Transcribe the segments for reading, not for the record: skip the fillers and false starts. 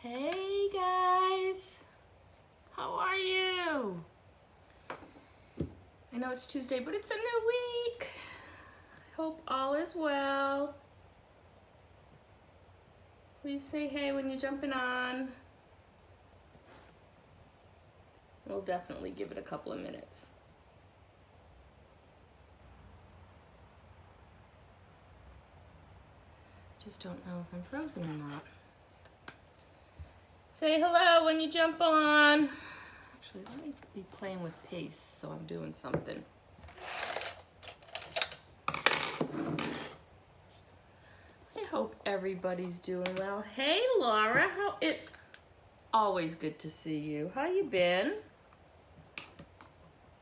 Hey guys, how are you? I know it's Tuesday, but it's a new week. I hope all is well. Please say hey when you're jumping on. We'll definitely give it a couple of minutes. Just don't know if I'm frozen or not. Say hello when you jump on. Actually, let me be playing with paste so I'm doing something. I hope everybody's doing well. Hey Laura, it's always good to see you. How you been?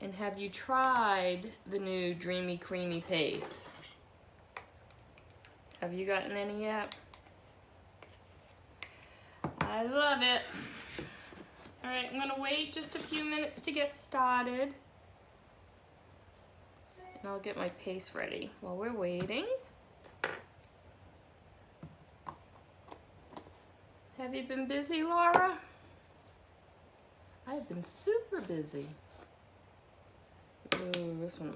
And have you tried the new Dreamy Creamy paste? Have you gotten any yet? I love it. All right, I'm gonna wait just a few minutes to get started. And I'll get my paste ready while we're waiting. Have you been busy, Laura? I've been super busy. Ooh, this one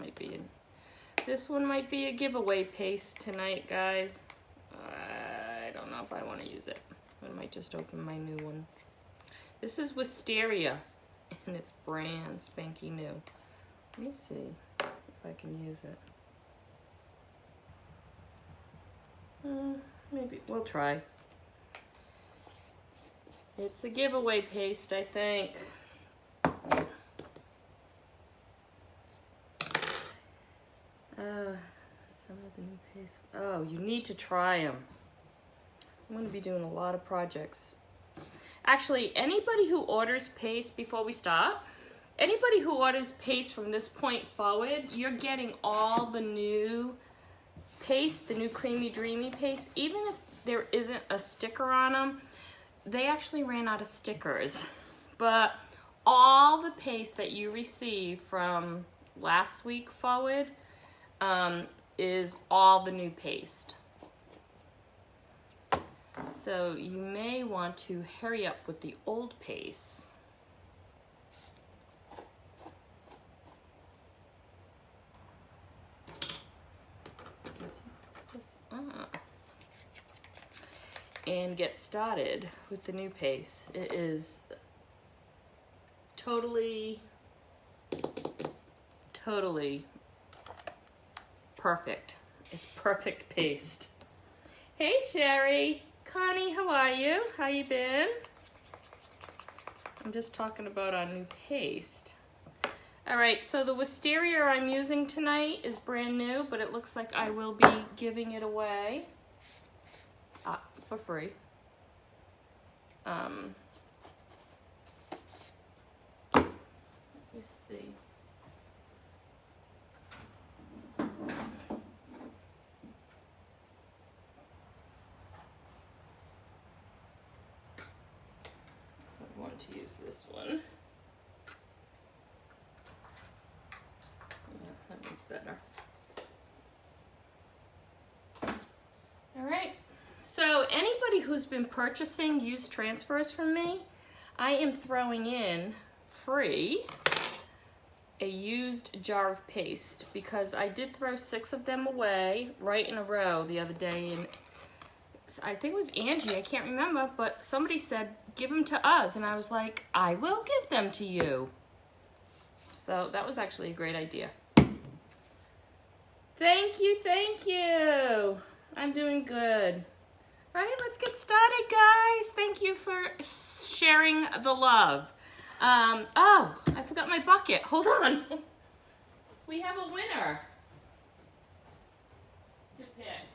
might be a giveaway paste tonight, guys. I don't know if I want to use it. I might just open my new one. This is Wisteria, and it's brand spanky new. Let me see if I can use it. Maybe we'll try. It's a giveaway paste, I think. Some of the new paste. Oh, you need to try them. I'm going to be doing a lot of projects. Actually, anybody who orders paste before we stop, anybody who orders paste from this point forward, you're getting all the new paste, the new Creamy Dreamy paste. Even if there isn't a sticker on them, they actually ran out of stickers. But all the paste that you receive from last week forward is all the new paste. So you may want to hurry up with the old paste. And get started with the new paste. It is totally perfect. It's perfect paste. Hey Sherry. Connie, how are you? How you been? I'm just talking about our new paste. All right, so the Wisteria I'm using tonight is brand new, but it looks like I will be giving it away for free. Let me see. To use this one. Yeah, that one's better. All right, so anybody who's been purchasing used transfers from me, I am throwing in free a used jar of paste because I did throw 6 of them away right in a row the other day, and I think it was Angie, I can't remember, but somebody said, give them to us. And I was like, I will give them to you. So that was actually a great idea. Thank you, thank you. I'm doing good. All right, let's get started, guys. Thank you for sharing the love. Oh, I forgot my bucket. Hold on. We have a winner to pick.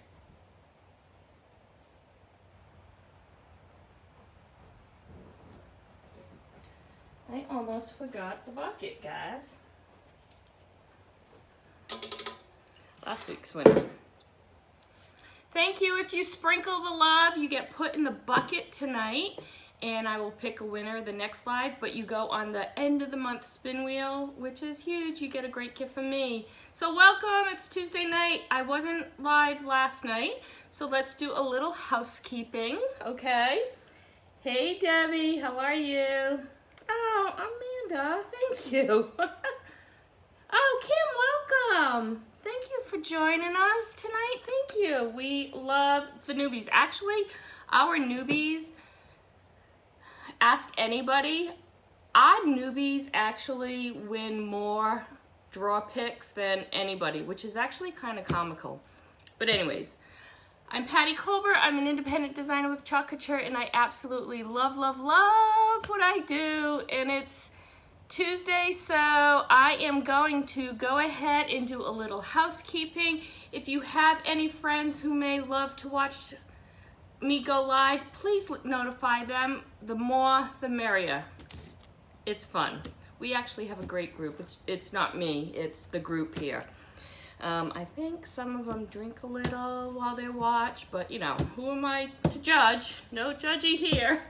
I almost forgot the bucket, guys. Last week's winner. Thank you. If you sprinkle the love, you get put in the bucket tonight, and I will pick a winner the next live, but you go on the end of the month spin wheel, which is huge. You get a great gift from me. So welcome. It's Tuesday night. I wasn't live last night, so let's do a little housekeeping, okay? Hey, Debbie, how are you? Oh, Amanda, thank you. Oh, Kim, welcome. Thank you for joining us tonight. Thank you. We love the newbies. Actually, our newbies, ask anybody, our newbies actually win more draw picks than anybody, which is actually kind of comical. But anyways, I'm Patty Colbert. I'm an independent designer with Couture, and I absolutely love, love, love what I do. And it's Tuesday, so I am going to go ahead and do a little housekeeping. If you have any friends who may love to watch me go live, please notify them. The more, the merrier. It's fun. We actually have a great group. It's not me, it's the group here. I think some of them drink a little while they watch, but you know, who am I to judge? No judgy here.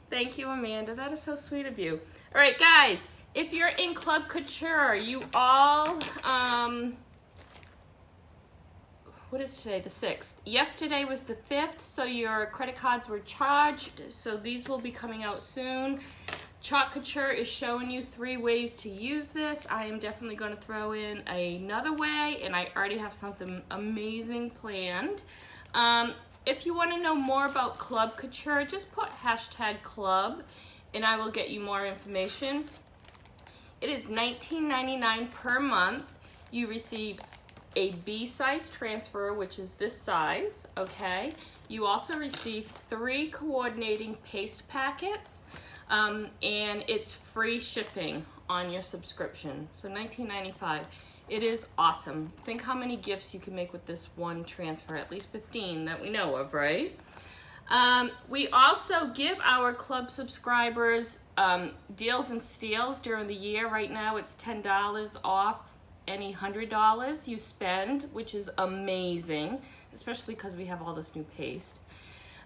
Thank you, Amanda. That is so sweet of you. All right, guys, if you're in Club Couture, you all, what is today? The 6th. Yesterday was the 5th, so your credit cards were charged, so these will be coming out soon. Chalk Couture is showing you 3 ways to use this. I am definitely going to throw in another way, and I already have something amazing planned. If you want to know more about Club Couture, just put #club, and I will get you more information. It is $19.99 per month. You receive a B-size transfer, which is this size, okay? You also receive 3 coordinating paste packets. And it's free shipping on your subscription. So $19.95. It is awesome. Think how many gifts you can make with this one transfer, at least 15 that we know of, right? We also give our club subscribers deals and steals during the year. Right now it's $10 off any $100 you spend, which is amazing, especially because we have all this new paste.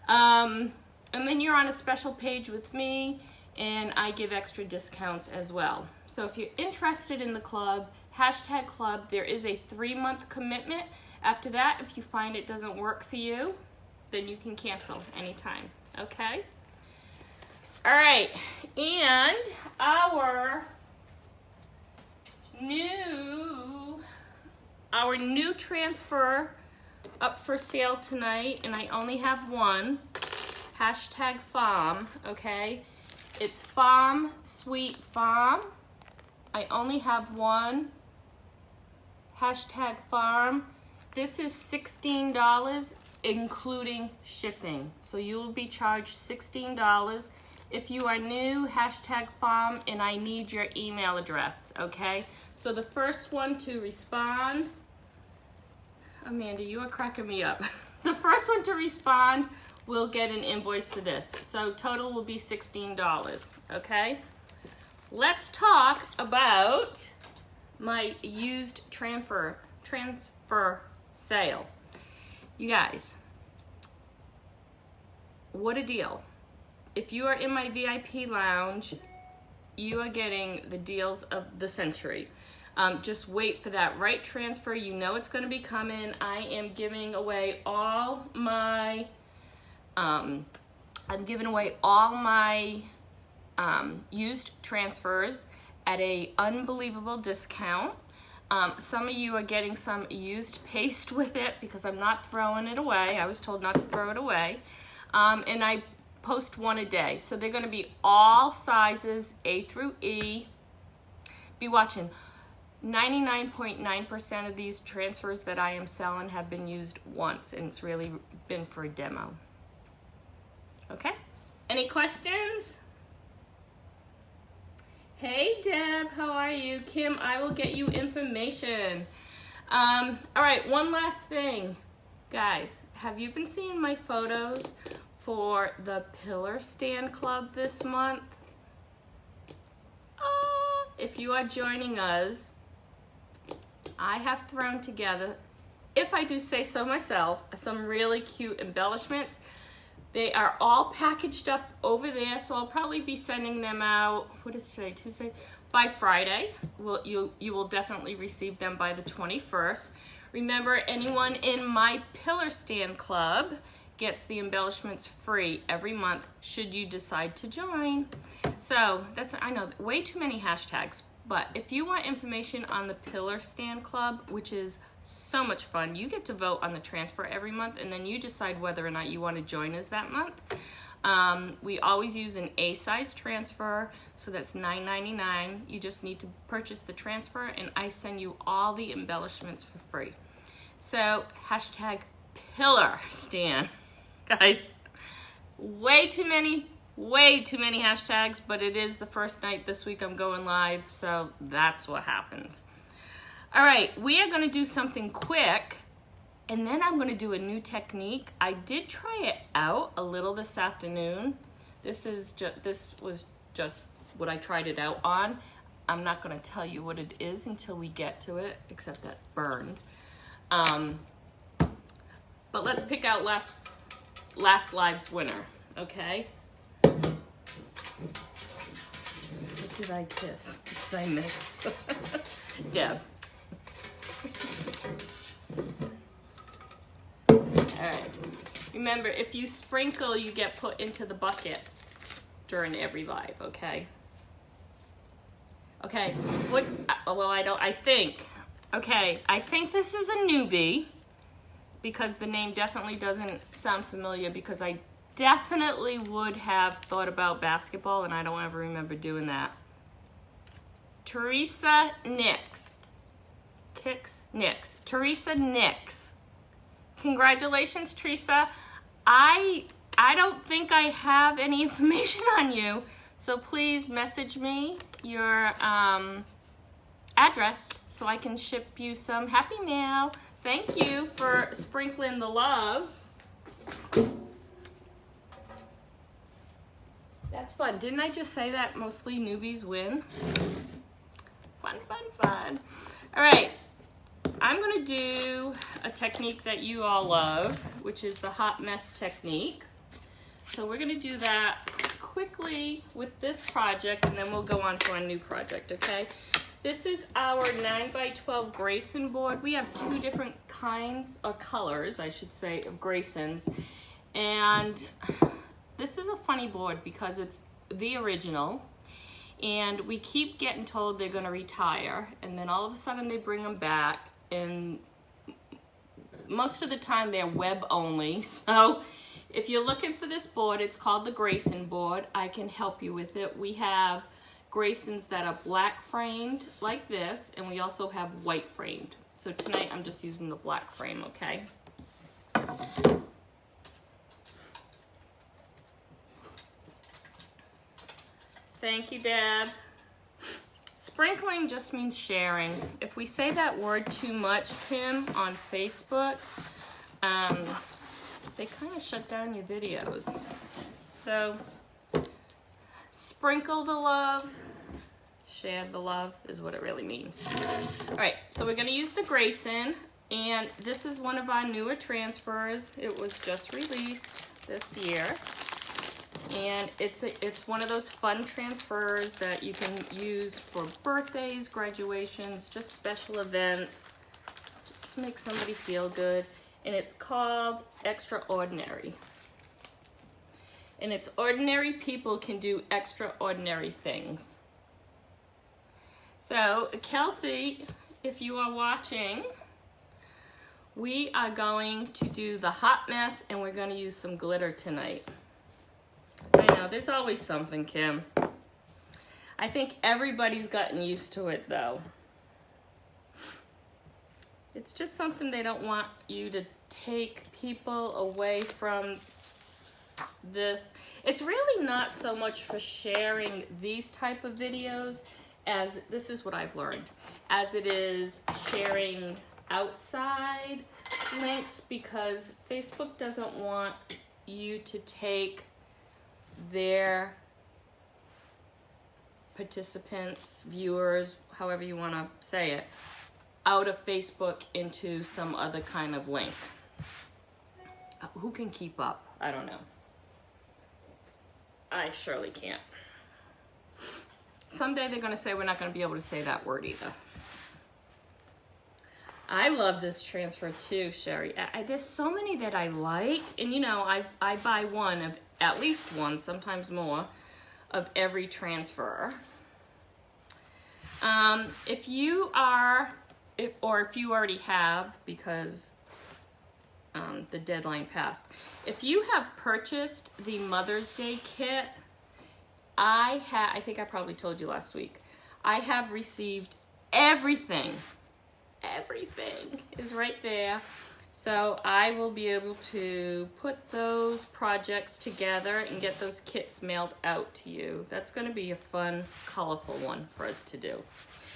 And then you're on a special page with me, and I give extra discounts as well. So if you're interested in the club, #club, there is a 3-month commitment. After that, if you find it doesn't work for you, then you can cancel anytime, okay? All right, and our new transfer up for sale tonight, and I only have one. #farm, okay? It's Farm Sweet Farm. I only have one. #farm. This is $16 including shipping. So you will be charged $16. If you are new, #farm, and I need your email address, okay? So the first one to respond, Amanda, you are cracking me up. The first one to respond will get an invoice for this. So total will be $16, okay? Let's talk about my used transfer sale. You guys, what a deal. If you are in my VIP lounge, you are getting the deals of the century. Just wait for that right transfer. You know it's going to be coming. I am giving away all my used transfers at a unbelievable discount. Some of you are getting some used paste with it because I'm not throwing it away. I was told not to throw it away. And I post 1 a day. So they're going to be all sizes, A through E. Be watching. 99.9% of these transfers that I am selling have been used once, and it's really been for a demo. Okay? Any questions? Hey Deb, how are you? Kim, I will get you information. All right, one last thing. Guys, have you been seeing my photos for the Pillar Stand Club this month? If you are joining us, I have thrown together, if I do say so myself, some really cute embellishments. They are all packaged up over there, so I'll probably be sending them out, what is today, Tuesday? By Friday. You will definitely receive them by the 21st. Remember, anyone in my Pillar Stand Club gets the embellishments free every month should you decide to join. So that's, I know, way too many hashtags, but if you want information on the Pillar Stand Club, which is so much fun, you get to vote on the transfer every month, and then you decide whether or not you want to join us that month. We always use an A-size transfer, so that's $9.99. You just need to purchase the transfer, and I send you all the embellishments for free. So hashtag Pillar Stand, guys. Way too many hashtags, but it is the first night this week I'm going live, so that's what happens. All right, we are going to do something quick. And then I'm going to do a new technique. I did try it out a little this afternoon. This was just what I tried it out on. I'm not going to tell you what it is until we get to it, except that's burned. But let's pick out last live's winner, okay? What did I kiss? What did I miss? Deb. All right, remember, if you sprinkle, you get put into the bucket during every live, okay? Okay, I think this is a newbie, because the name definitely doesn't sound familiar, because I definitely would have thought about basketball, and I don't ever remember doing that. Teresa Nix. Teresa Nix. Congratulations, Teresa. I don't think I have any information on you, so please message me your address so I can ship you some happy mail. Thank you for sprinkling the love. That's fun. Didn't I just say that mostly newbies win? Fun, fun, fun. All right. I'm going to do a technique that you all love, which is the hot mess technique. So we're going to do that quickly with this project, and then we'll go on to our new project, okay? This is our 9x12 Grayson board. We have two different kinds, or colors, I should say, of Graysons. And this is a funny board because it's the original. And we keep getting told they're going to retire, and then all of a sudden they bring them back. And most of the time they're web only. So if you're looking for this board, it's called the Grayson board. I can help you with it. We have Graysons that are black framed like this, and we also have white framed. So tonight I'm just using the black frame, okay? Thank you, Dad. Sprinkling just means sharing. If we say that word too much, Kim, on Facebook, they kind of shut down your videos. So, sprinkle the love, share the love is what it really means. All right, so we're gonna use the Grayson, and this is one of our newer transfers. It was just released this year. And it's one of those fun transfers that you can use for birthdays, graduations, just special events, just to make somebody feel good. And it's called Extraordinary. And it's ordinary people can do extraordinary things. So, Kelsey, if you are watching, we are going to do the hot mess, and we're going to use some glitter tonight. I know, there's always something, Kim. I think everybody's gotten used to it, though. It's just something they don't want you to take people away from this. It's really not so much for sharing these type of videos as, this is what I've learned, as it is sharing outside links, because Facebook doesn't want you to take their participants, viewers, however you want to say it, out of Facebook into some other kind of link. Who can keep up? I don't know. I surely can't. Someday they're going to say we're not going to be able to say that word either. I love this transfer too, Sherry. There's so many that I like, and you know, I buy one of, at least one, sometimes more, of every transfer. If you already have, because the deadline passed, if you have purchased the Mother's Day kit, I think I probably told you last week, I have received everything. Everything is right there. So I will be able to put those projects together and get those kits mailed out to you. That's going to be a fun, colorful one for us to do.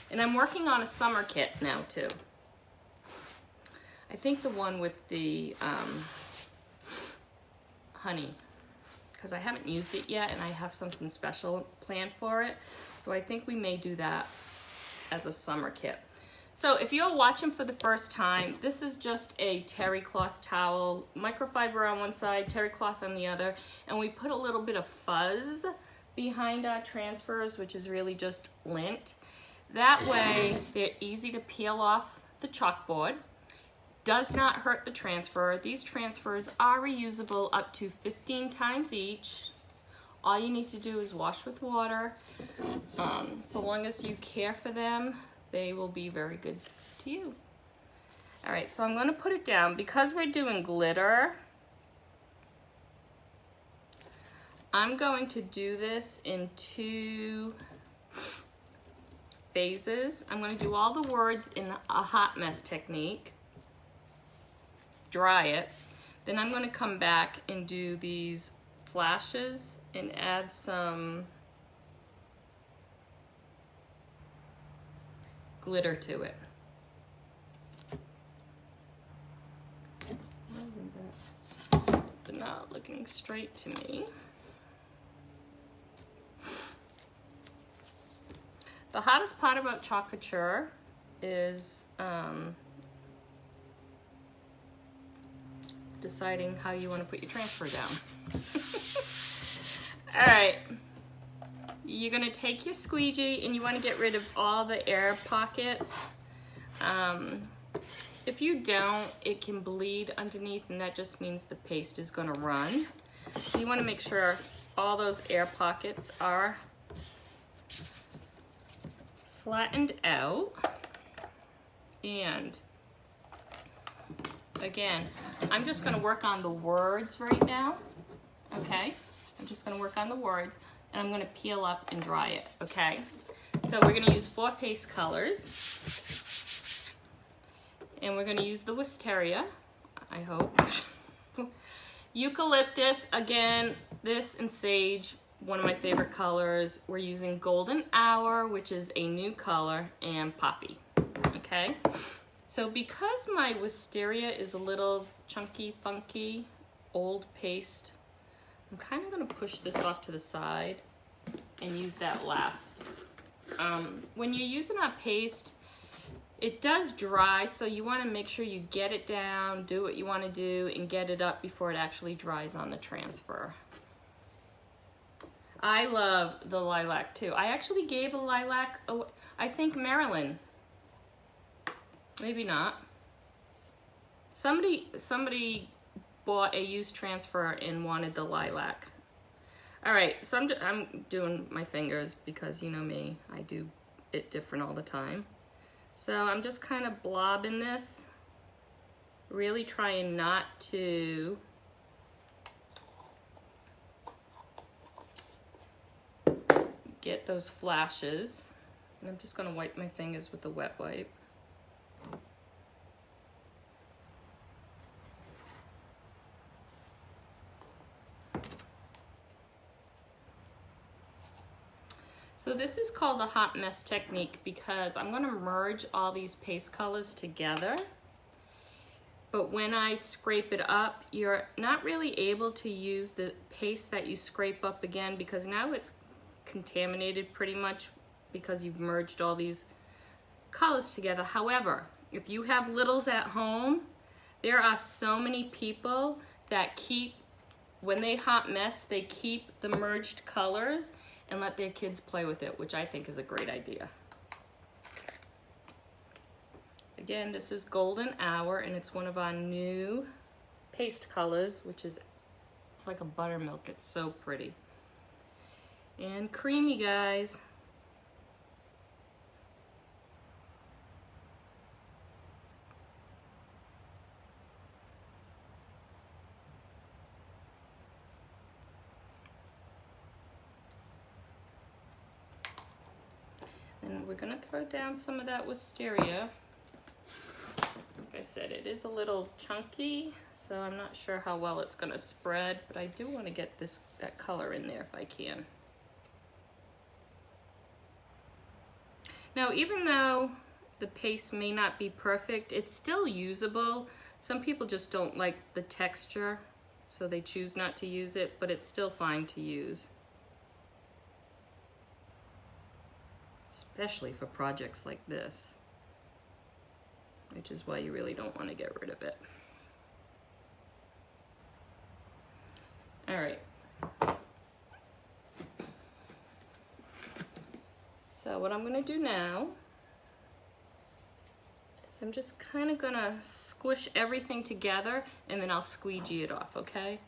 And I'm working on a summer kit now too. I think the one with the honey, because I haven't used it yet and I have something special planned for it. So I think we may do that as a summer kit. So if you're watching for the first time, this is just a terry cloth towel, microfiber on one side, terry cloth on the other, and we put a little bit of fuzz behind our transfers, which is really just lint. That way, they're easy to peel off the chalkboard. Does not hurt the transfer. These transfers are reusable up to 15 times each. All you need to do is wash with water. So long as you care for them, they will be very good to you. All right, so I'm going to put it down. Because we're doing glitter, I'm going to do this in 2 phases. I'm going to do all the words in a hot mess technique, dry it, then I'm going to come back and do these flashes and add some glitter to it. It's not looking straight to me. The hottest part about Couture is deciding how you want to put your transfer down. All right. You're going to take your squeegee and you want to get rid of all the air pockets. If you don't, it can bleed underneath, and that just means the paste is going to run. So you want to make sure all those air pockets are flattened out. And again, I'm just going to work on the words right now. Okay? I'm just going to work on the words. And I'm going to peel up and dry it, okay? So we're going to use 4 paste colors. And we're going to use the wisteria, I hope. Eucalyptus, again, this and sage, one of my favorite colors. We're using golden hour, which is a new color, and poppy, okay? So because my wisteria is a little chunky, funky, old paste, I'm kind of going to push this off to the side and use that last. When you're using our paste, it does dry, so you want to make sure you get it down, do what you want to do, and get it up before it actually dries on the transfer. I love the lilac too. I actually gave a lilac, I think Marilyn. Maybe not. Somebody bought a used transfer and wanted the lilac. All right, so I'm doing my fingers because you know me, I do it different all the time. So I'm just kind of blobbing this, really trying not to get those flashes. And I'm just going to wipe my fingers with the wet wipe. So this is called the hot mess technique because I'm going to merge all these paste colors together. But when I scrape it up, you're not really able to use the paste that you scrape up again because now it's contaminated pretty much because you've merged all these colors together. However, if you have littles at home, there are so many people that when they hot mess, they keep the merged colors and let their kids play with it, which I think is a great idea. Again, this is Golden Hour, and it's one of our new paste colors, which is, it's like a buttermilk. It's so pretty. And creamy, guys. And we're gonna throw down some of that wisteria. Like I said, it is a little chunky, so I'm not sure how well it's gonna spread, but I do wanna get that color in there if I can. Now, even though the paste may not be perfect, it's still usable. Some people just don't like the texture, so they choose not to use it, but it's still fine to use. Especially for projects like this, which is why you really don't want to get rid of it. All right. So what I'm going to do now is I'm just kind of going to squish everything together, and then I'll squeegee it off, okay?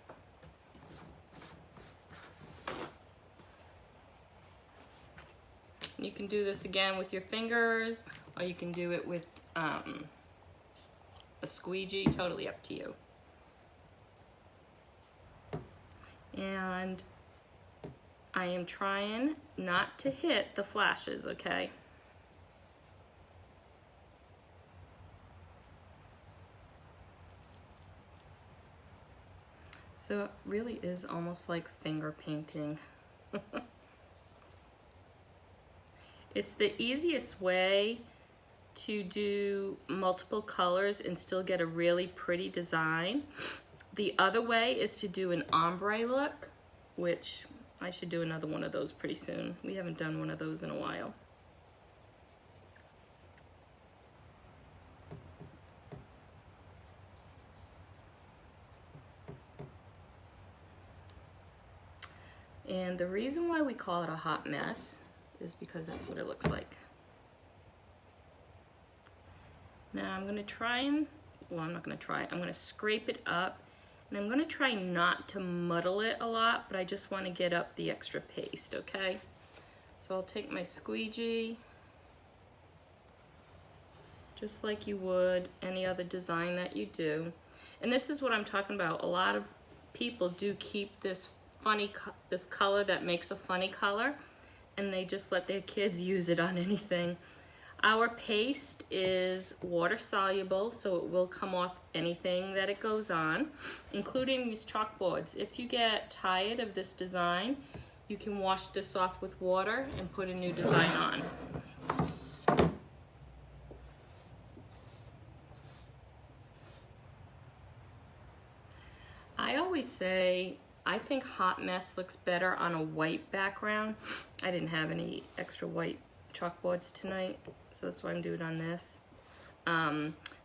You can do this again with your fingers, or you can do it with a squeegee, totally up to you. And I am trying not to hit the flashes, okay? So it really is almost like finger painting. It's the easiest way to do multiple colors and still get a really pretty design. The other way is to do an ombre look, which I should do another one of those pretty soon. We haven't done one of those in a while. And the reason why we call it a hot mess is because that's what it looks like. Now I'm gonna try and, well, I'm not gonna try, I'm gonna scrape it up, and I'm gonna try not to muddle it a lot, but I just wanna get up the extra paste, okay? So I'll take my squeegee, just like you would any other design that you do. And this is what I'm talking about. A lot of people do keep this this color that makes a funny color, and they just let their kids use it on anything. Our paste is water soluble, so it will come off anything that it goes on, including these chalkboards. If you get tired of this design, you can wash this off with water and put a new design on. I always say, I think hot mess looks better on a white background. I didn't have any extra white chalkboards tonight, so that's why I'm doing it on this.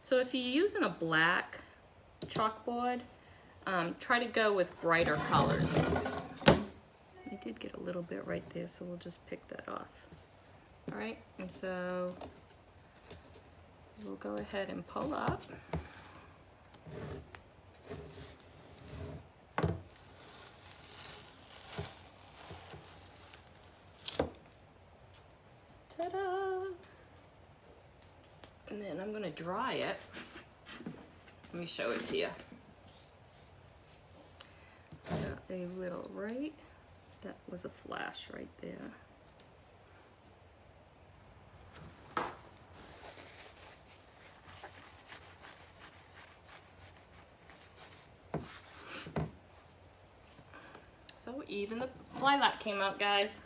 So if you're using a black chalkboard, try to go with brighter colors. I did get a little bit right there, so we'll just pick that off. All right, and so we'll go ahead and pull up. Ta-da! And then I'm going to dry it. Let me show it to you. Got a little, right? That was a flash right there. So even the lilac came out, guys.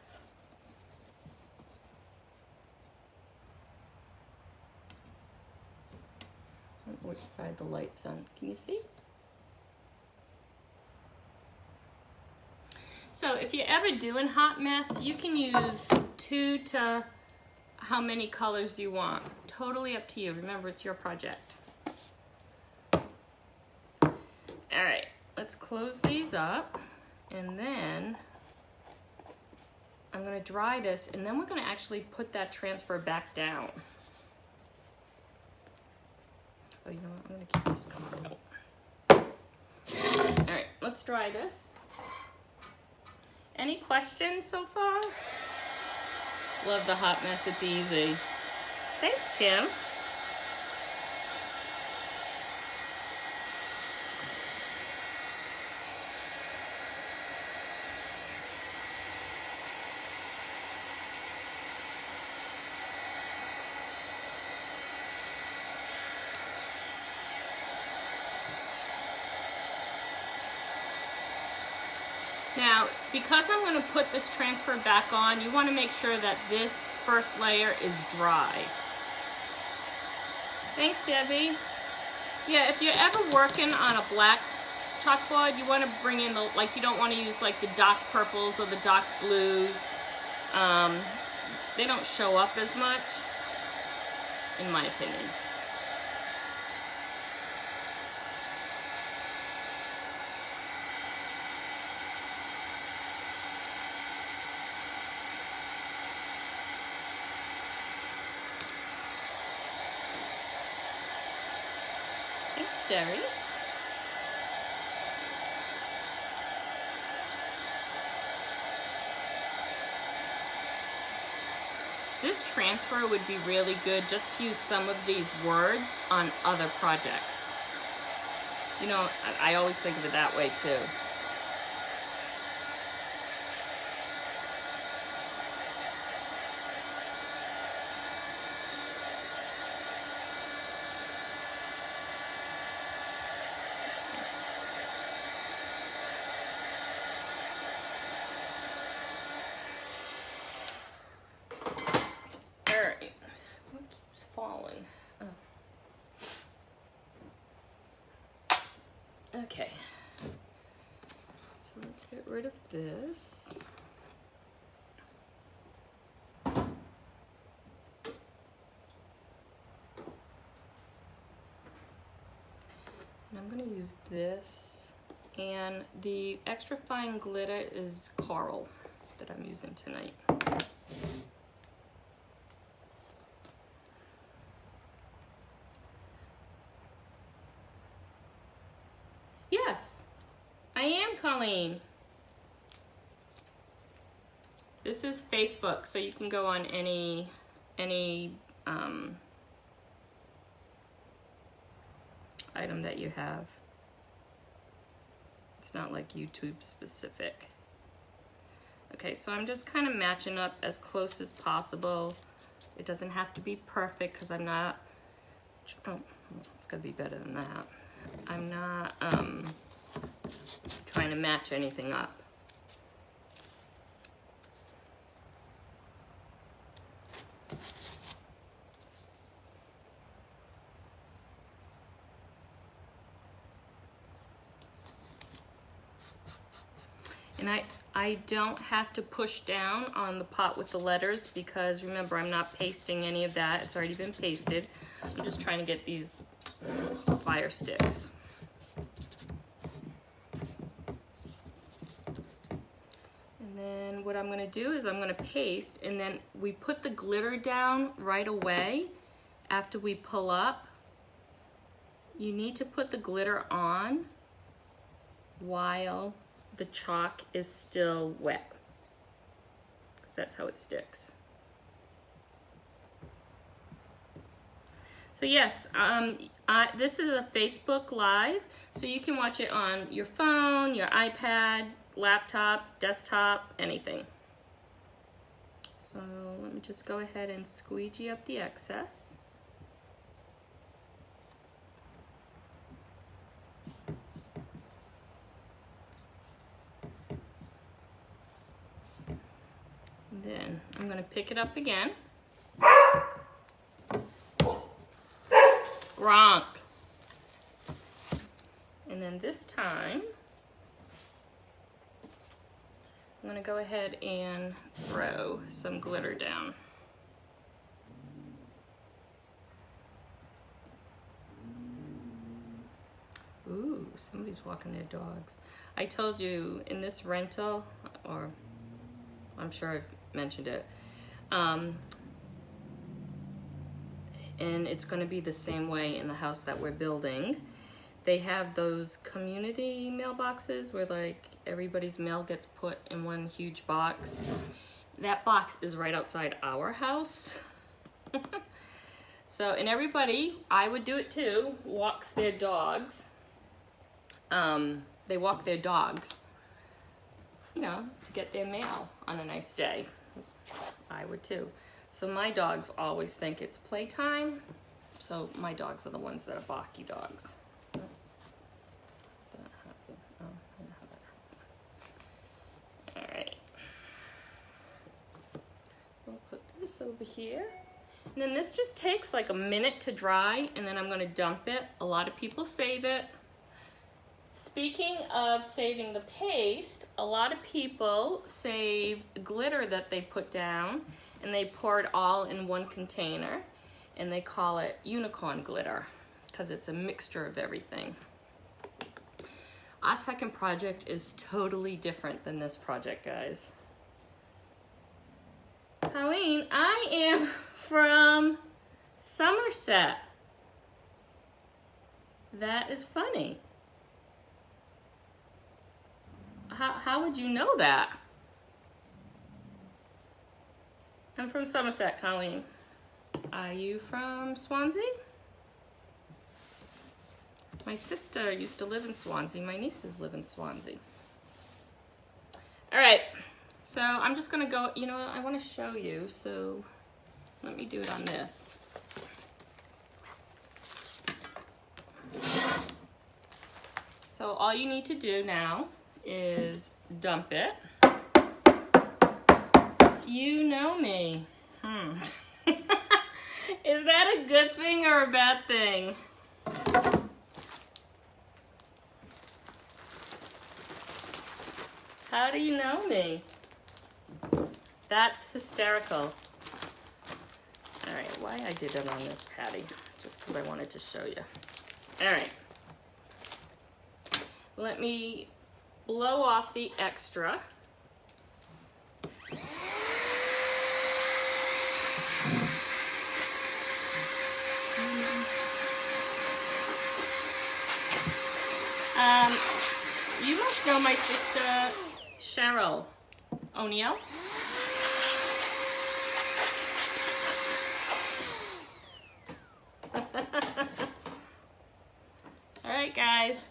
Which side the light's on? Can you see? So if you're ever doing hot mess, you can use 2 to how many colors you want. Totally up to you. Remember, it's your project. All right, let's close these up, and then I'm gonna dry this, and then we're gonna actually put that transfer back down. this color out. All right, let's dry this. Any questions so far? Love the hot mess, it's easy. Thanks, Kim. Now, because I'm going to put this transfer back on, you want to make sure that this first layer is dry. Thanks, Debbie. Yeah, if you're ever working on a black chalkboard, you want to bring in the, like, you don't want to use like the dark purples or the dark blues. They don't show up as much, in my opinion. Sherry. This transfer would be really good just to use some of these words on other projects. You know, I always think of it that way too. Okay, so let's get rid of this. And I'm going to use this, and the extra fine glitter is coral that I'm using tonight. Yes, I am, Colleen. This is Facebook, so you can go on any item that you have. It's not like YouTube specific. Okay, so I'm just kind of matching up as close as possible. It doesn't have to be perfect because I'm not, oh, it's gonna be better than that. I'm not trying to match anything up. And I don't have to push down on the pot with the letters because remember, I'm not pasting any of that. It's already been pasted. I'm just trying to get these fire sticks. And then what I'm going to do is I'm going to paste, and then we put the glitter down right away after we pull up. You need to put the glitter on while the chalk is still wet, because that's how it sticks. So yes, this is a Facebook Live, so you can watch it on your phone, your iPad, laptop, desktop, anything. So let me just go ahead and squeegee up the excess. Then I'm going to pick it up again. Gronk. And then this time, I'm going to go ahead and throw some glitter down. Ooh, somebody's walking their dogs. I told you in this rental, or I'm sure I've mentioned it, and it's going to be the same way in the house that we're building. they have those community mailboxes where like everybody's mail gets put in one huge box. That box is right outside our house. So, and everybody, I would do it too, walks their dogs. They walk their dogs, you know, to get their mail on a nice day. I would too. So my dogs always think it's playtime. So my dogs are the ones that are balky dogs. All right. We'll put this over here. And then this just takes like a minute to dry, and then I'm going to dump it. A lot of people save it. Speaking of saving the paste, a lot of people save glitter that they put down, and they pour it all in one container, and they call it unicorn glitter because it's a mixture of everything. Our second project is totally different than this project, guys. Colleen, I am from Somerset. That is funny. How would you know that? I'm from Somerset, Colleen. Are you from Swansea? My sister used to live in Swansea. My nieces live in Swansea. All right, so I'm just gonna go, you know, I wanna show you, so let me do it on this. So all you need to do now is dump it. You know me. Is that a good thing or a bad thing? How do you know me? That's hysterical. All right, why I did it on this patty? Just because I wanted to show you. All right. Let me blow off the extra. You must know my sister Cheryl O'Neill. All right, guys.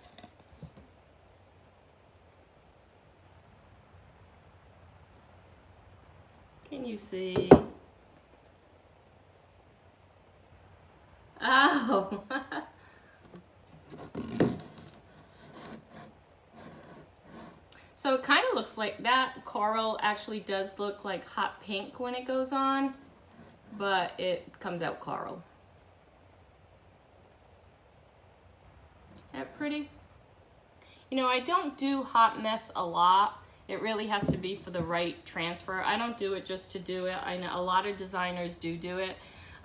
Can you see? Oh. So it kind of looks like that coral actually does look like hot pink when it goes on, but it comes out coral. Isn't that pretty? You know, I don't do hot mess a lot. It really has to be for the right transfer. I don't do it just to do it. I know a lot of designers do it.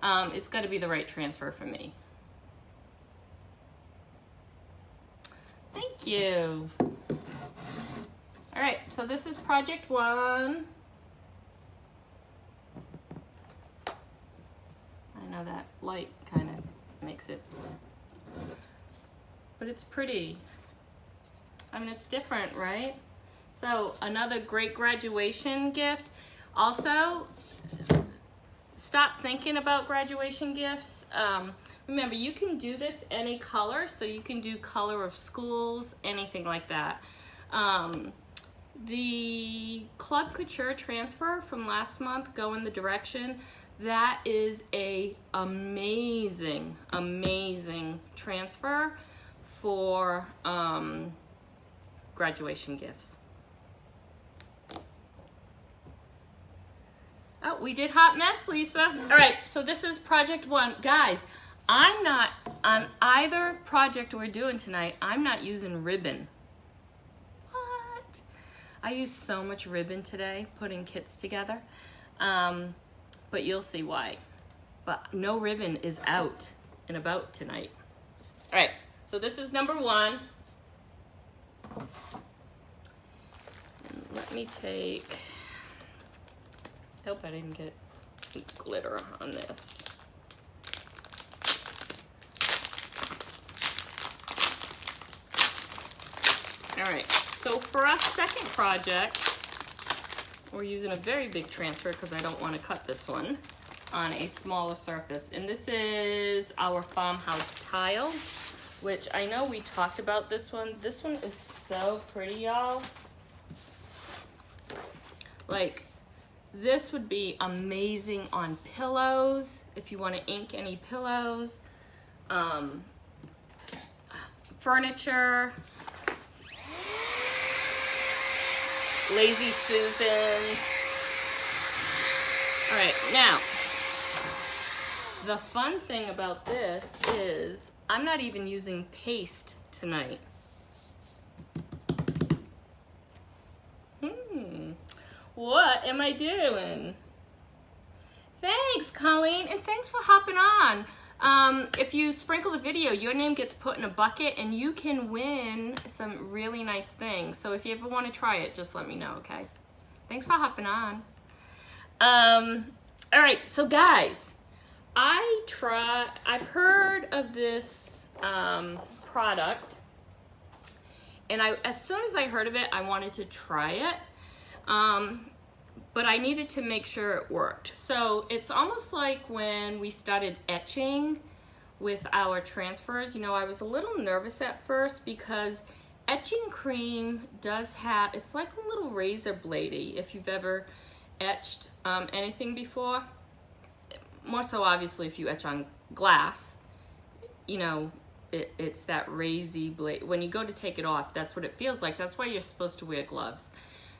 It's got to be the right transfer for me. Thank you. All right, so this is project 1. I know that light kind of makes it, but it's pretty. I mean, it's different, right? So another great graduation gift. Also, stop thinking about graduation gifts. Remember, you can do this any color, so you can do color of schools, anything like that. The Club Couture transfer from last month, Go in the Direction, that is a amazing, amazing transfer for graduation gifts. Oh, we did hot mess, Lisa. All right, so this is project 1. Guys, I'm not, on either project we're doing tonight, I'm not using ribbon. What? I used so much ribbon today, putting kits together. But you'll see why. But no ribbon is out and about tonight. All right, so this is number 1. And let me take, hope I didn't get glitter on this. All right, so for our second project, we're using a very big transfer because I don't want to cut this one on a smaller surface. And this is our farmhouse tile, which I know we talked about this one. This one is so pretty, y'all. Like, this would be amazing on pillows if you want to ink any pillows, furniture, Lazy Susans. All right, now, the fun thing about this is I'm not even using paste tonight. What am I doing? Thanks, Colleen, and thanks for hopping on. If you sprinkle the video, your name gets put in a bucket and you can win some really nice things. So if you ever want to try it, just let me know, okay? Thanks for hopping on. All right, so guys, I've heard of this product, and as soon as I heard of it, I wanted to try it. But I needed to make sure it worked. So it's almost like when we started etching with our transfers. You know, I was a little nervous at first because etching cream does have, it's like a little razor bladey if you've ever etched anything before. More so obviously if you etch on glass, you know, it's that razy blade. When you go to take it off, that's what it feels like. That's why you're supposed to wear gloves.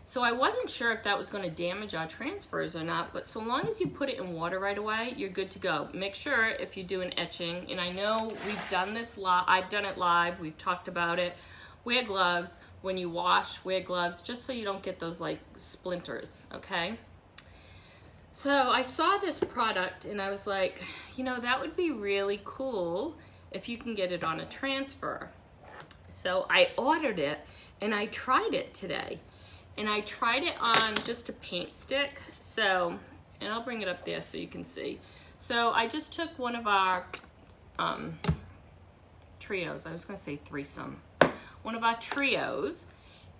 So I wasn't sure if that was going to damage our transfers or not, but so long as you put it in water right away, you're good to go. Make sure if you do an etching, and I know we've done this live, I've done it live, we've talked about it, wear gloves. When you wash, wear gloves, just so you don't get those like splinters, okay? So I saw this product and I was like, you know, that would be really cool if you can get it on a transfer. So I ordered it and I tried it today. And I tried it on just a paint stick. So, and I'll bring it up there so you can see. So I just took one of our trios. I was gonna say threesome. One of our trios.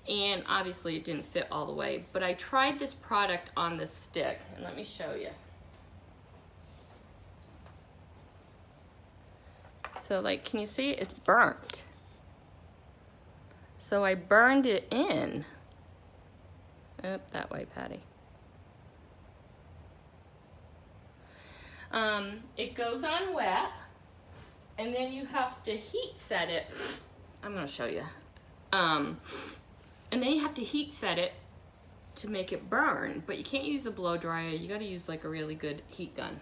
And obviously it didn't fit all the way. But I tried this product on this stick. And let me show you. So like, can you see? It's burnt. So I burned it in. Up that way, Patty. It goes on wet, and then you have to heat set it. I'm going to show you. And then you have to heat set it to make it burn, but you can't use a blow dryer. You got to use like a really good heat gun.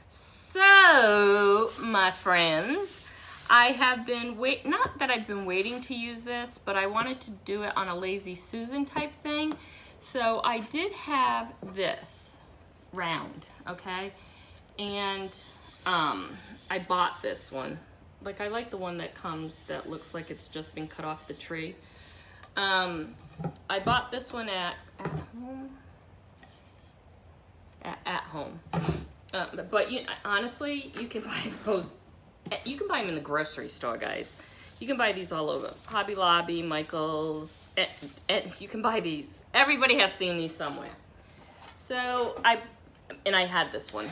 So, my friends, I have been not that I've been waiting to use this, but I wanted to do it on a Lazy Susan type thing. So I did have this round, okay? And I bought this one. Like, I like the one that comes that looks like it's just been cut off the tree. I bought this one at home. At home. But honestly, you can buy those. You can buy them in the grocery store, guys. You can buy these all over. Hobby Lobby, Michael's, and you can buy these. Everybody has seen these somewhere. So I had this one.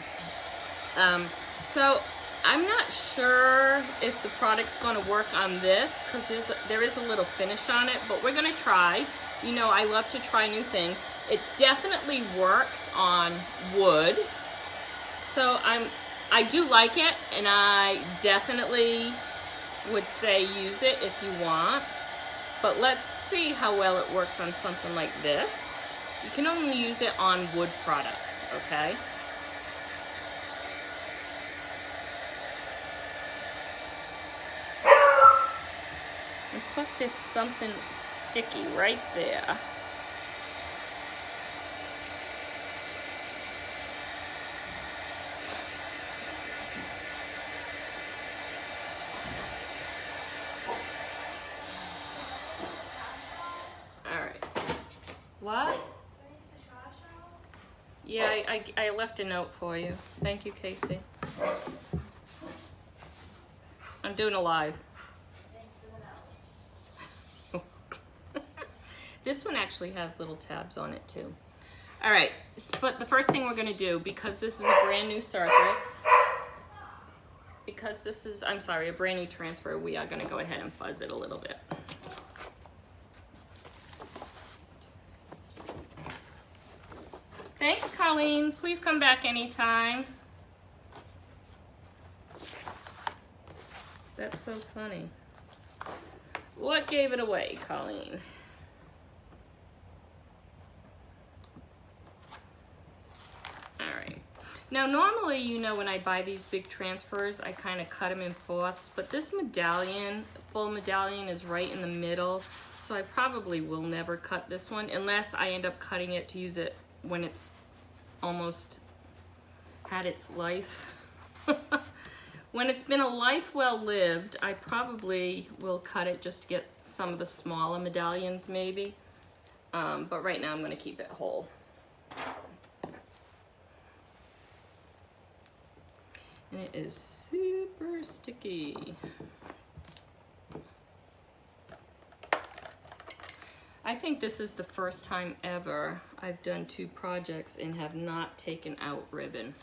So I'm not sure if the product's gonna work on this because there is a little finish on it, but we're gonna try. You know, I love to try new things. It definitely works on wood. So I do like it, and I definitely would say use it if you want. But let's see how well it works on something like this. You can only use it on wood products, okay? And plus there's something sticky right there. What? Yeah, I left a note for you. Thank you, Casey. I'm doing a live. This one actually has little tabs on it too. All right, but the first thing we're gonna do, because this is a brand new surface, because this is, I'm sorry, a brand new transfer, we are gonna go ahead and fuzz it a little bit. Thanks, Colleen. Please come back anytime. That's so funny. What gave it away, Colleen? All right. Now, normally, you know, when I buy these big transfers, I kind of cut them in fourths, but this medallion, full medallion, is right in the middle, so I probably will never cut this one unless I end up cutting it to use it when it's almost had its life. When it's been a life well lived, I probably will cut it just to get some of the smaller medallions maybe. But right now I'm gonna keep it whole. And it is super sticky. I think this is the first time ever I've done 2 projects and have not taken out ribbon.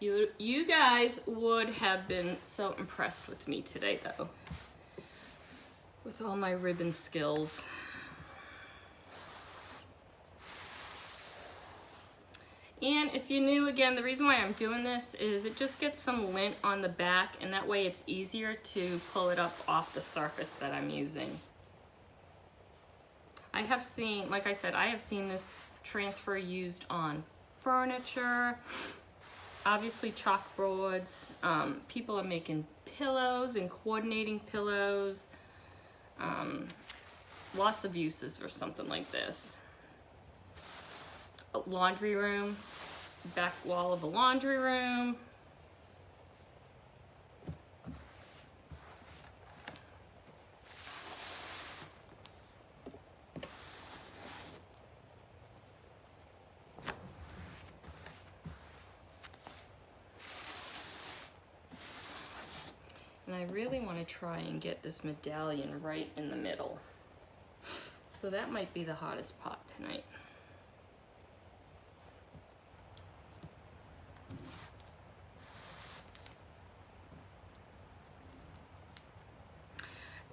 You guys would have been so impressed with me today though, with all my ribbon skills. And if you're new, again, the reason why I'm doing this is it just gets some lint on the back, and that way it's easier to pull it up off the surface that I'm using. I have seen, like I said, I have seen this transfer used on furniture, obviously chalkboards. People are making pillows and coordinating pillows. Lots of uses for something like this. A laundry room, back wall of a laundry room. And I really want to try and get this medallion right in the middle. So that might be the hottest part tonight.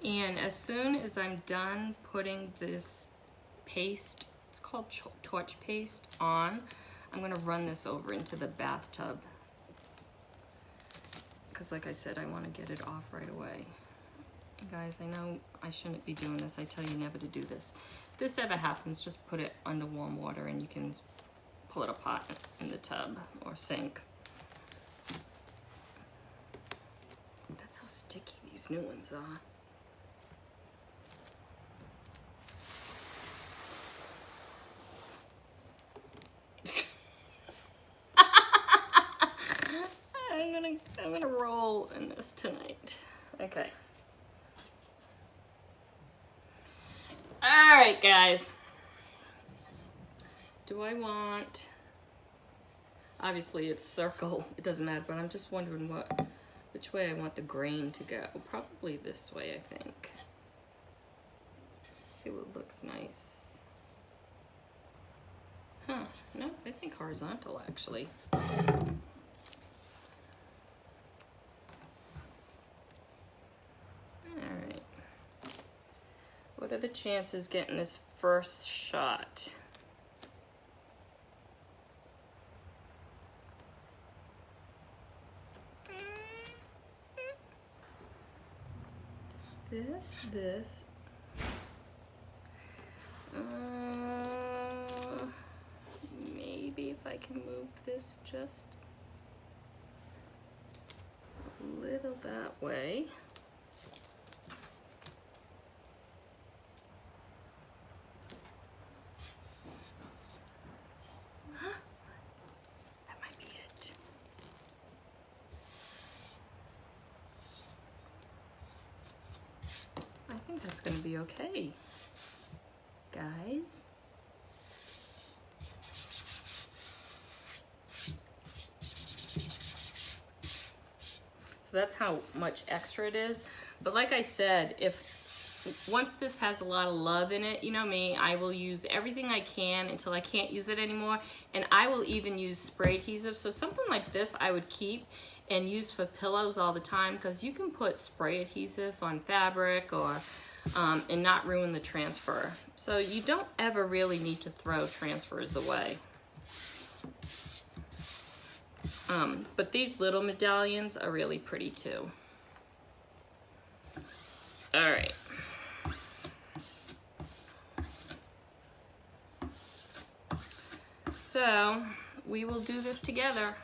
And as soon as I'm done putting this paste, it's called torch paste, on, I'm gonna run this over into the bathtub. Because like I said, I wanna get it off right away. And guys, I know I shouldn't be doing this. I tell you never to do this. If this ever happens, just put it under warm water and you can pull it apart in the tub or sink. That's how sticky these new ones are. I'm gonna roll in this tonight. Okay. All right, guys. Do I want, obviously it's circle, it doesn't matter, but I'm just wondering which way I want the grain to go. Probably this way, I think. See what looks nice. Huh, no, I think horizontal actually. What are the chances getting this first shot? This. Maybe if I can move this just a little that way. That's going to be okay, guys. So that's how much extra it is. But like I said, if once this has a lot of love in it, you know me, I will use everything I can until I can't use it anymore. And I will even use spray adhesive. So something like this I would keep and use for pillows all the time, because you can put spray adhesive on fabric or and not ruin the transfer. So you don't ever really need to throw transfers away. But these little medallions are really pretty too. All right. So we will do this together.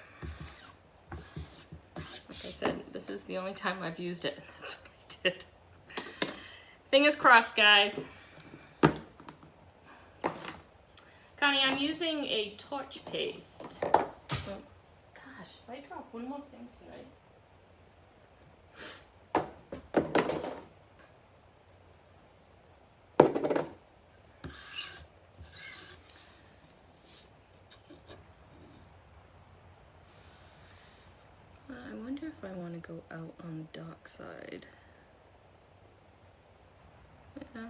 Like I said, this is the only time I've used it. That's what I did. Fingers crossed, guys. Connie, I'm using a torch paste. Oh, gosh, if I drop one more thing tonight. I wonder if I want to go out on the dock side. Yeah,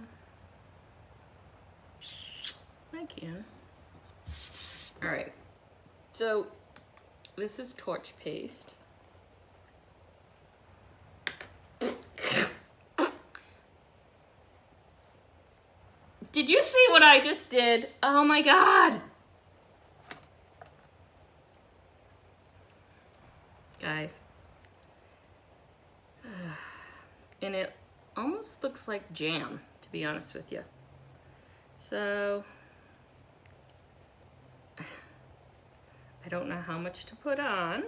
I can. All right, so this is torch paste. Did you see what I just did? Oh my God. Guys. And it almost looks like jam, to be honest with you. So, I don't know how much to put on.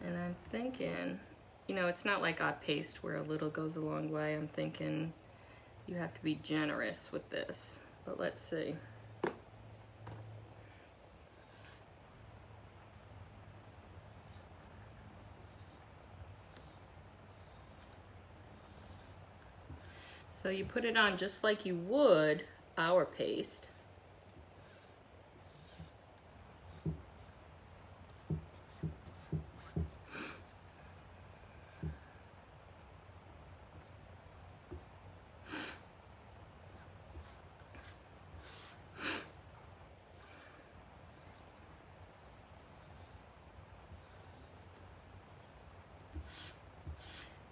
And I'm thinking, you know, it's not like art paste where a little goes a long way. I'm thinking you have to be generous with this, but let's see. So you put it on just like you would our paste.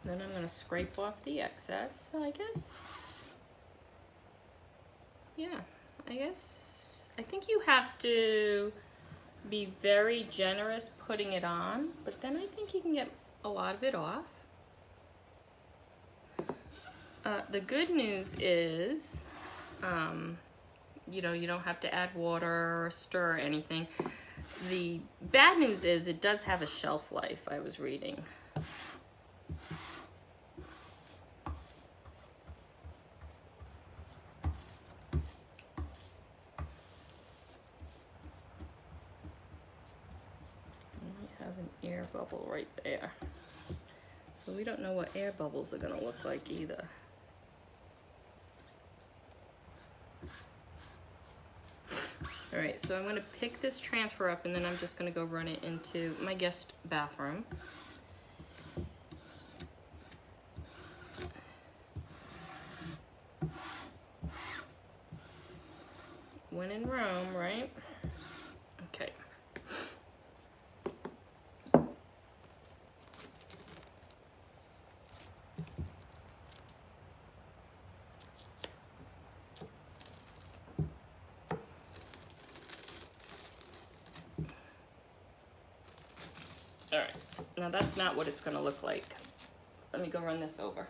Then I'm going to scrape off the excess, so I guess, yeah, I think you have to be very generous putting it on, but then I think you can get a lot of it off. The good news is, you know, you don't have to add water or stir or anything. The bad news is it does have a shelf life, I was reading. Air bubble right there. So we don't know what air bubbles are going to look like either. All right, so I'm going to pick this transfer up and then I'm just going to go run it into my guest bathroom. When in Rome, right? Okay. All right, now that's not what it's gonna look like. Let me go run this over.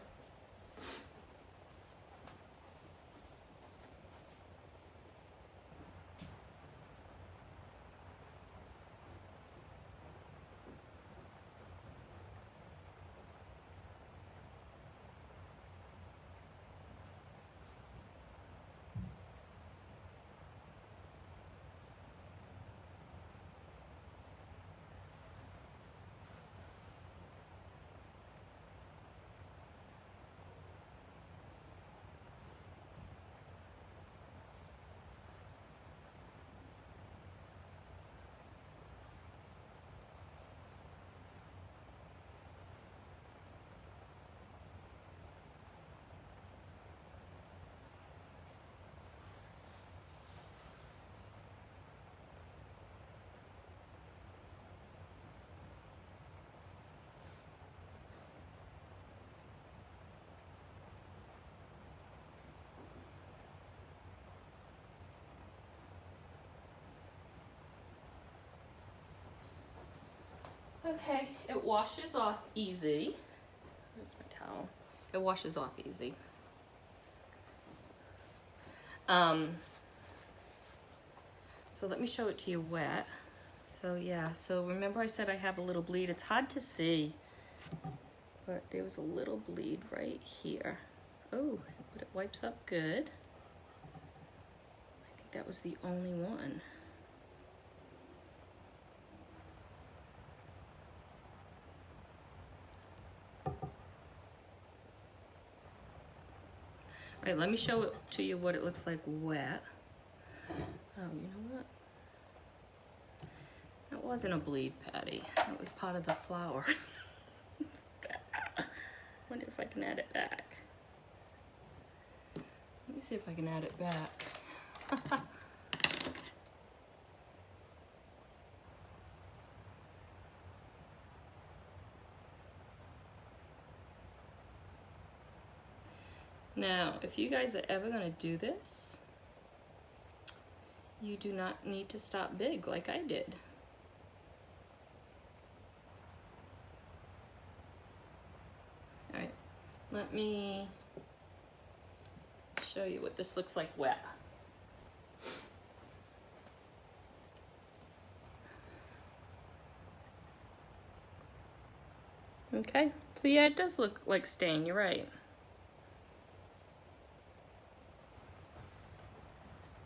Okay, it washes off easy. Where's my towel? It washes off easy. So let me show it to you wet. So yeah, so remember I said I have a little bleed. It's hard to see, but there was a little bleed right here. Oh, but it wipes up good. I think that was the only one. All right, let me show it to you what it looks like wet. Oh, you know what? That wasn't a bleed, Patty. That was part of the flour. Wonder if I can add it back. Let me see if I can add it back. Now, if you guys are ever gonna do this, you do not need to stop big like I did. All right, let me show you what this looks like wet. Okay, so yeah, it does look like stain, you're right.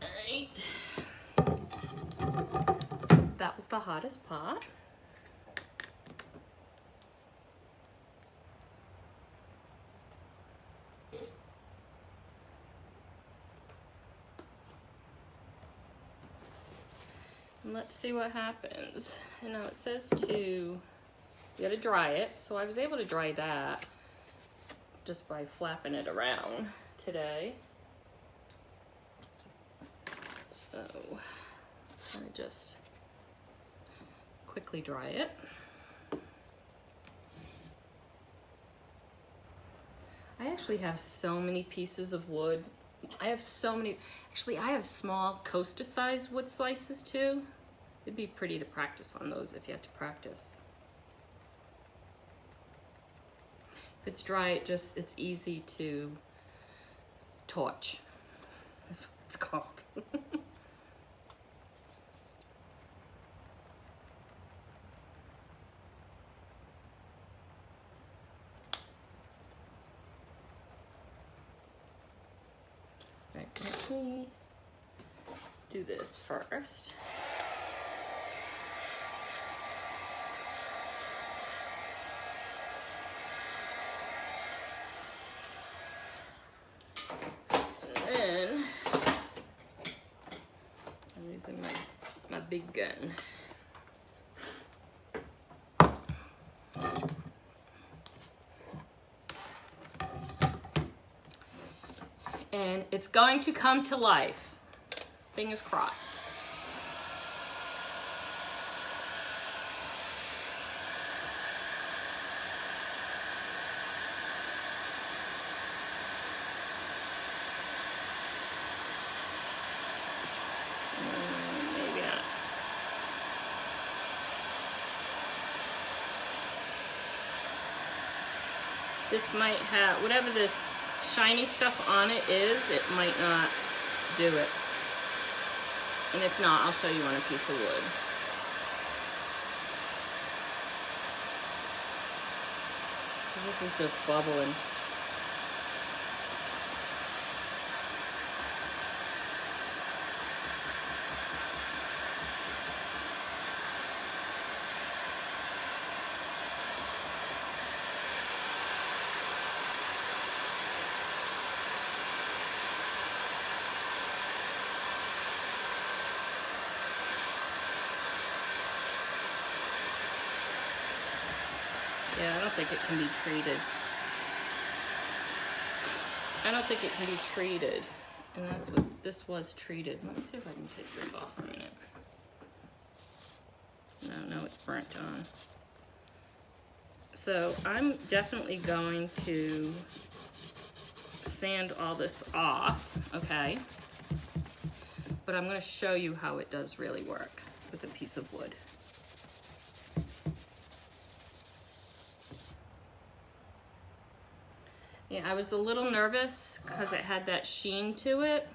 All right, that was the hottest part. And let's see what happens. And now it says you gotta dry it. So I was able to dry that just by flapping it around today. So let's kind of just quickly dry it. I actually have so many pieces of wood. I have so many, actually I have small coaster size wood slices too. It'd be pretty to practice on those if you had to practice. If it's dry, it's easy to torch. That's what it's called. Right, let me do this first. My big gun. And it's going to come to life. Fingers crossed. This might have, whatever this shiny stuff on it is, it might not do it. And if not, I'll show you on a piece of wood. This is just bubbling. Yeah, I don't think it can be treated. I don't think it can be treated. And that's what this was treated. Let me see if I can take this off for a minute. No, it's burnt on. So I'm definitely going to sand all this off, okay? But I'm going to show you how it does really work with a piece of wood. Yeah, I was a little nervous because it had that sheen to it.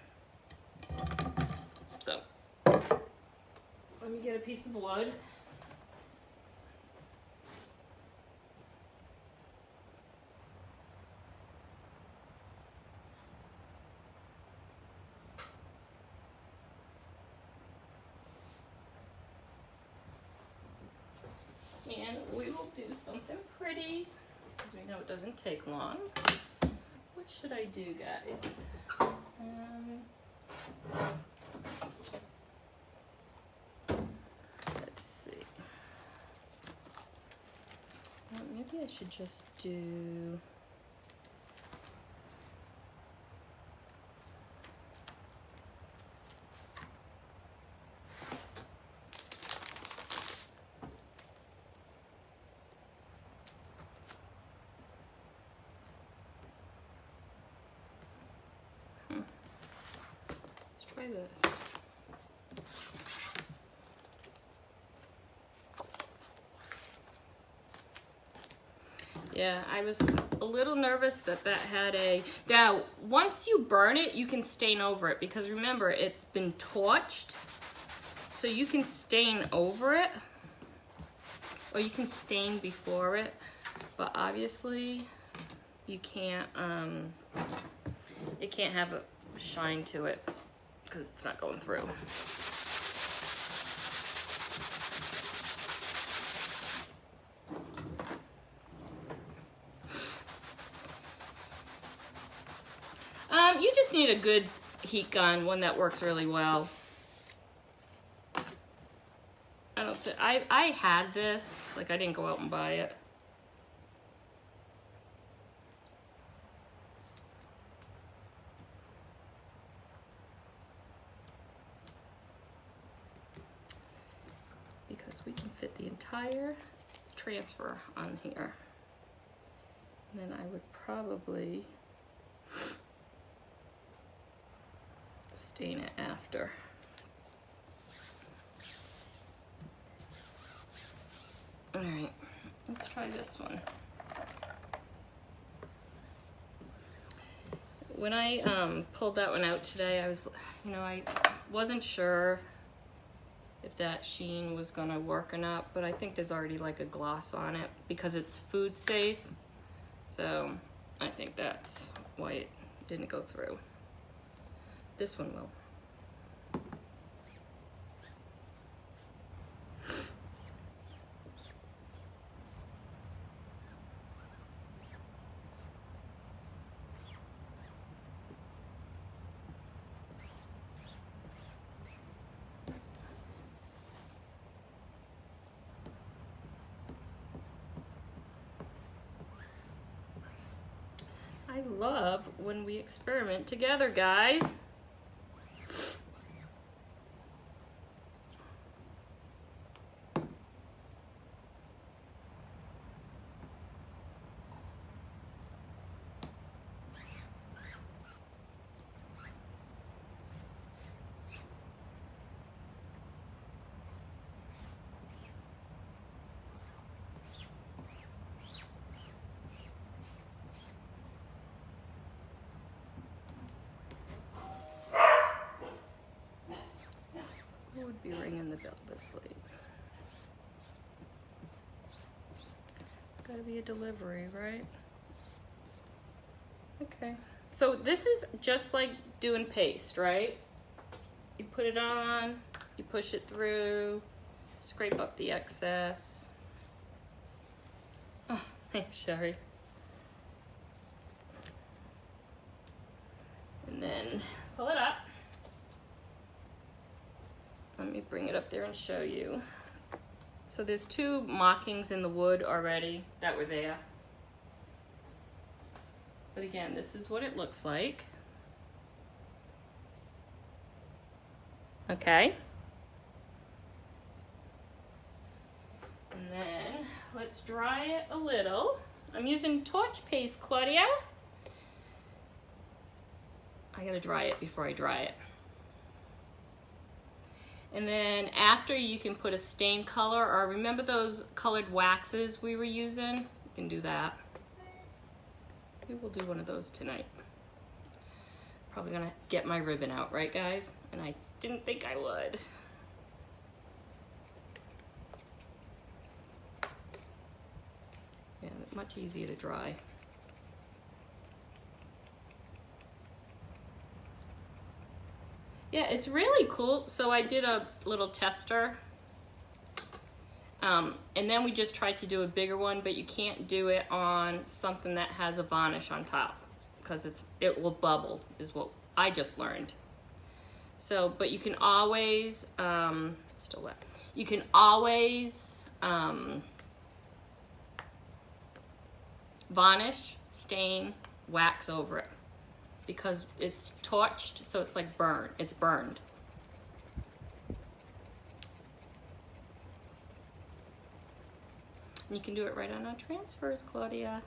So, let me get a piece of wood. And we will do something pretty, because we know it doesn't take long. What should I do, guys? Let's see. Well, maybe I should just do... Try this. Yeah, I was a little nervous that that had a... Now, once you burn it, you can stain over it, because remember, it's been torched. So you can stain over it, or you can stain before it, but obviously you can't, it can't have a shine to it, because it's not going through. You just need a good heat gun, one that works really well. I had this, like I didn't go out and buy it. Because we can fit the entire transfer on here. And then I would probably stain it after. All right, let's try this one. When I pulled that one out today, I was, I wasn't sure if that sheen was gonna work or not, but I think there's already like a gloss on it because it's food safe. So I think that's why it didn't go through. This one will. I love when we experiment together, guys. Who would be ringing the bell this late? It's gotta be a delivery, right? Okay. So this is just like doing paste, right? You put it on, you push it through, scrape up the excess. Oh, thanks, Sherry. And then pull it up. Let me bring it up there and show you. So there's two markings in the wood already that were there. But again, this is what it looks like. Okay. And then let's dry it a little. I'm using torch paste, Claudia. I gotta dry it before I dry it. And then after, you can put a stain color, or remember those colored waxes we were using? You can do that. We will do one of those tonight. Probably gonna get my ribbon out, right guys? And I didn't think I would. Yeah, much easier to dry. Yeah, it's really cool. So I did a little tester. And then we just tried to do a bigger one, but you can't do it on something that has a varnish on top because it will bubble, is what I just learned. So, but you can always, it's still wet. You can always varnish, stain, wax over it because it's torched, so it's like burned. It's burned. And you can do it right on our transfers, Claudia.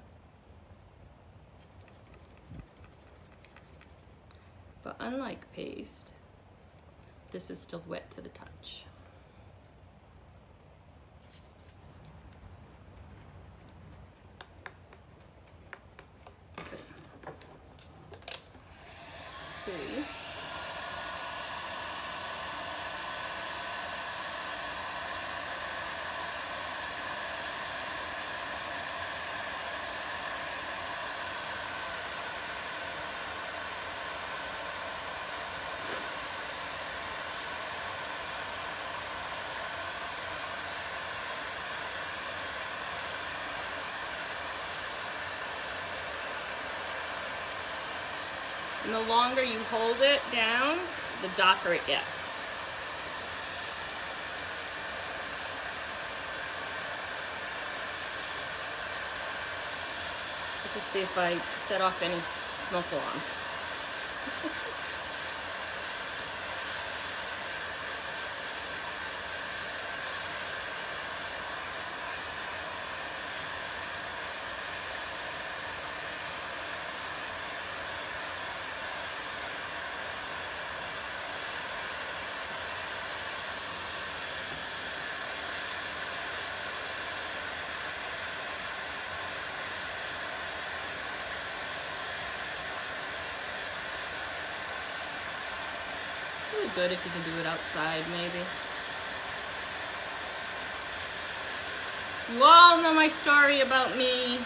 But unlike paste, this is still wet to the touch. Okay. Let's see. And the longer you hold it down, the darker it gets. Let's see if I set off any smoke alarms. Really good if you can do it outside, maybe. You all know my story about me.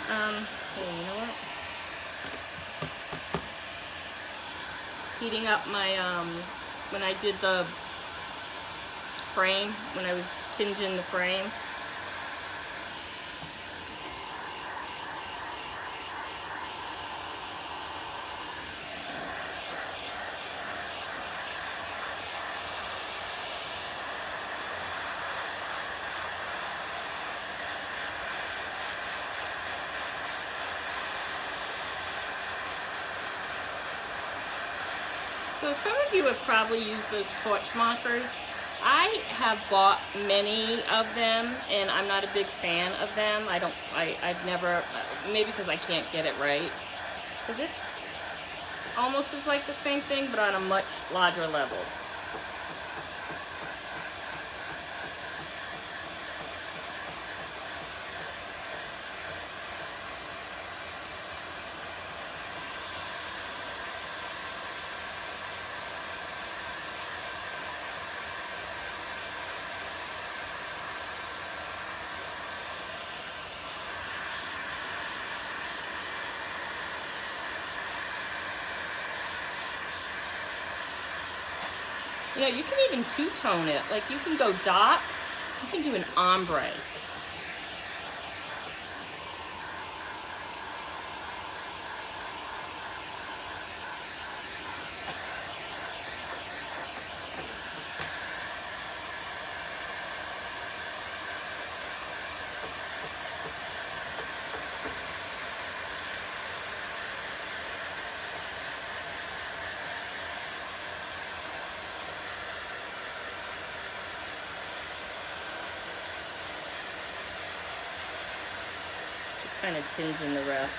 Hey, you know what? Heating up my, when I did the frame, when I was tinging the frame. So some of you have probably used those torch markers. I have bought many of them, and I'm not a big fan of them. I've never, maybe because I can't get it right. So this almost is like the same thing, but on a much larger level. You know, you can even two-tone it. Like, you can go dark, you can do an ombre. Kind of tinging the rest.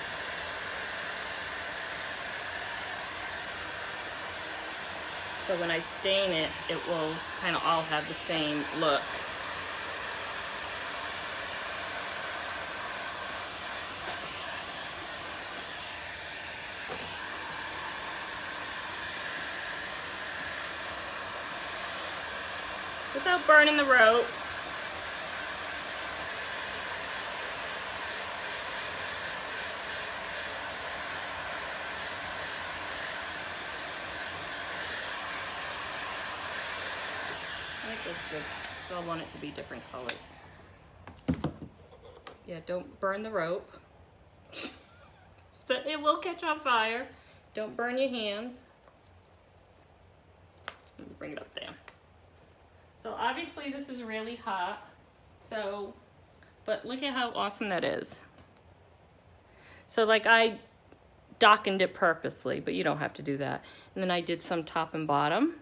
So when I stain it, it will kind of all have the same look. without burning the rope. I think that's good. So I want it to be different colors. Yeah, don't burn the rope. It will catch on fire. Don't burn your hands. Let me bring it up there. So obviously this is really hot. So, but look at how awesome that is. So like I darkened it purposely, but you don't have to do that. And then I did some top and bottom.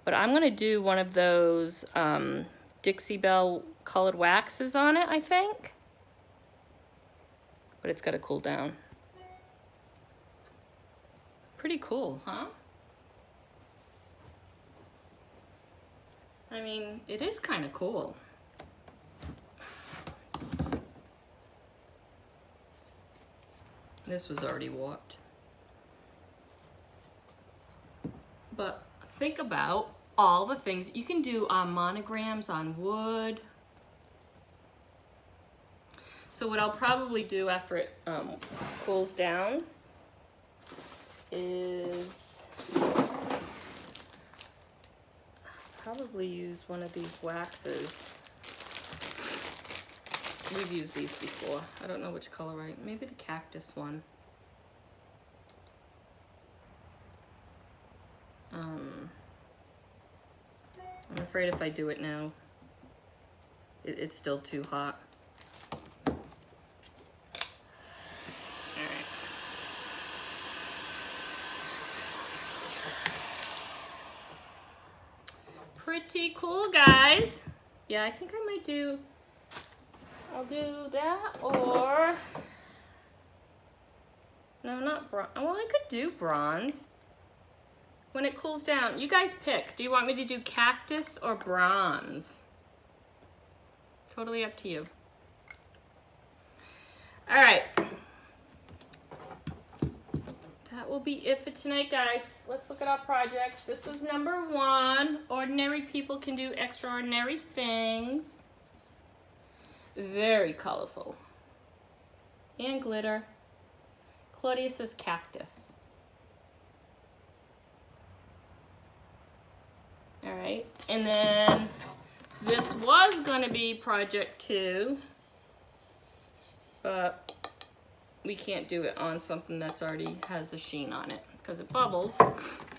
But I'm gonna do one of those Dixie Belle colored waxes on it, I think. But it's gotta cool down. Pretty cool, huh? I mean, it is kind of cool. This was already warped. But think about all the things you can do on monograms on wood. So what I'll probably do after it cools down is probably use one of these waxes. We've used these before. I don't know which color maybe the cactus one. I'm afraid if I do it now, it's still too hot. Pretty cool, guys. Yeah, I think I might do, I'll do that or, no, not bronze. Well, I could do bronze when it cools down. You guys pick. Do you want me to do cactus or bronze? Totally up to you. All right. That will be it for tonight, guys. Let's look at our projects. This was number 1. Ordinary people can do extraordinary things. Very colorful. And glitter. Claudia says cactus. All right. And then this was going to be project 2. But we can't do it on something that's already has a sheen on it because it bubbles.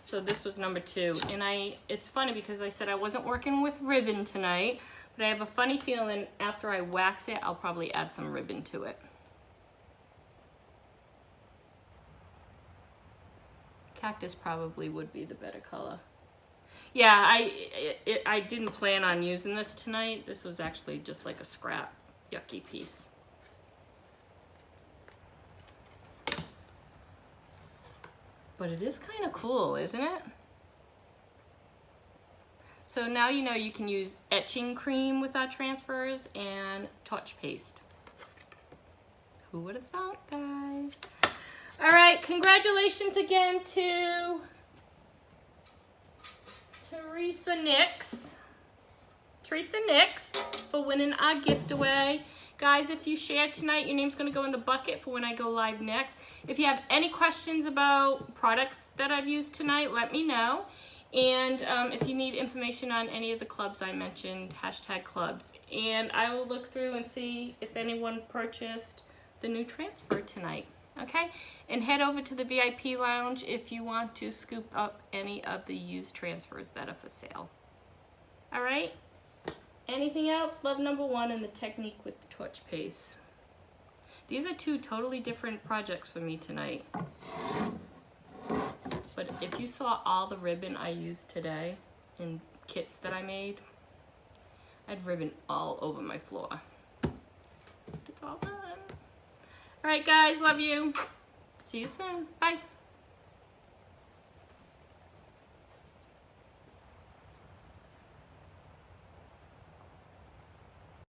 So this was number 2. And it's funny because I said I wasn't working with ribbon tonight, but I have a funny feeling after I wax it, I'll probably add some ribbon to it. Cactus probably would be the better color. Yeah, I didn't plan on using this tonight. This was actually just like a scrap yucky piece. But it is kind of cool, isn't it? So now you know you can use etching cream with our transfers and torch paste. Who would have thought, guys? All right, congratulations again to Teresa Nix for winning our gift away. Guys, if you share tonight, your name's going to go in the bucket for when I go live next. If you have any questions about products that I've used tonight, let me know. And if you need information on any of the clubs I mentioned, #clubs. And I will look through and see if anyone purchased the new transfer tonight. Okay? And head over to the VIP lounge if you want to scoop up any of the used transfers that are for sale. All right? Anything else? Love number 1 and the technique with the torch paste. These are 2 totally different projects for me tonight. But if you saw all the ribbon I used today in kits that I made, I had ribbon all over my floor. It's all done. All right, guys, love you. See you soon. Bye.